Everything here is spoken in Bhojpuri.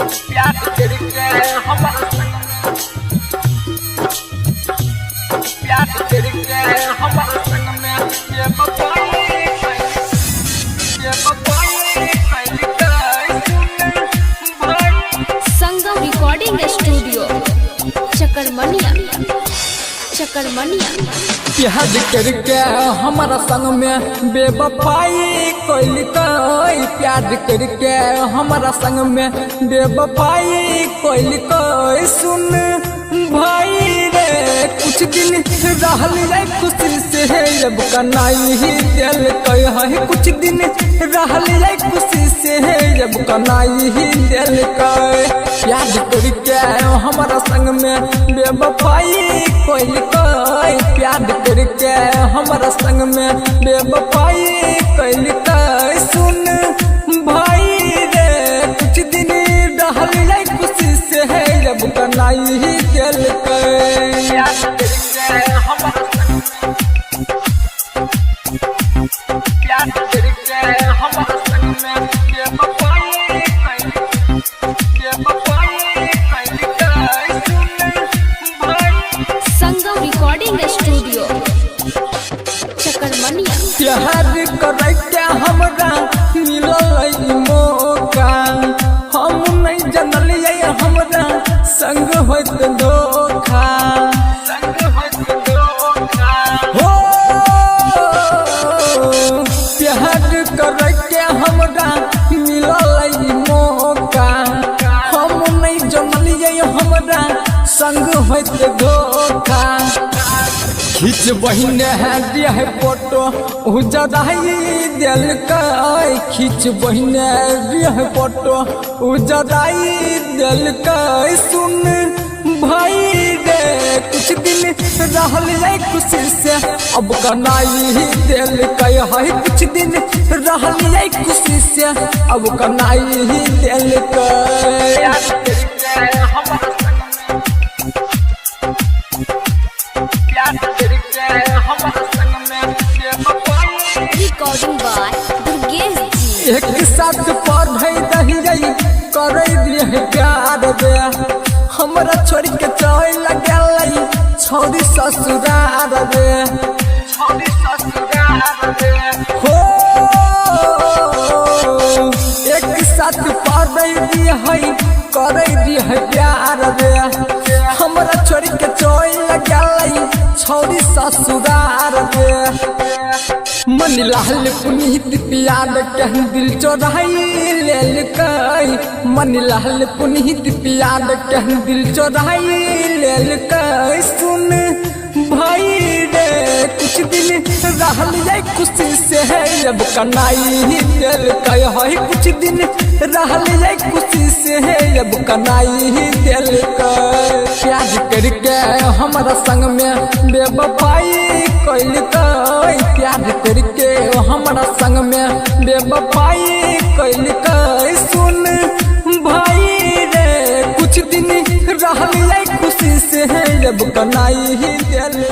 प्यार करके हमारा प्यार करके हमारा संग में ये बताए संगम रिकॉर्डिंग स्टूडियो चकरमनिया प्यार करके हमारा संग में बेवफाई कोई प्यार करके हमारा संग में बेवफाई कोई सुन भाई रे कुछ दिन रहल जाए खुशी से अब कनाई ही दिल है कुछ दिन रहल जाए खुशी से अब कनाई ही दिल प्यार करके हमारा संग में बेवफाई कोई प्यार करके हमारा संग में बेवफाई कोई सुन भाई रे कुछ दिन रहल जाए खुशी से अब कनाई ही दिल प्यार करके हमारा प्यार करके हमारा संग में बेवफाई संगम रिकॉर्डिंग स्टूडियो चकरमनिया प्यार करके हमरा मिलल मौका हम नहीं जनलिए हमरा संग होत धोखा हो प्यार करके हमरा मिलल मौका हम नहीं जनलिए हमरा संग होत धोखा खींच बहिने है दिया है फोटो उजराई दिल खींच बहिने दिया है फोटो उजराई दिल सुन भाई रे कुछ दिन रहल जाए खुशी से अब कनाई ही दिल है कुछ दिन रहल जाए खुशी से अब कनाई ही दिल रिकॉर्डिंग बाय दुर्गेश जी एक साथ पढ़े रही गई करे दिए प्यार दे हमरा छोड़ के चल गई छोरी ससुरार दे हो एक साथ पढ़े दिए करे दिए प्यार दे हमरा छोड़ के चल गई छोरी ससुरार दे मन लाल पुनीत प्यार के दिल चोराई लेल मन लाल पुनीत प्यार के दिल चोराई लेल सुन भाई रे कुछ दिन रहल जाए खुशी से अब कनाई ही दिल है कुछ दिन रहल जाए खुशी से अब कनाई ही दिल प्यार करके हमारा संग में बेवफाई कोई प्यार करके हमारा संग में बेवफाई कोई सुन भाई रे कुछ दिन रहल जाए खुशी से अब कनाई ही दिल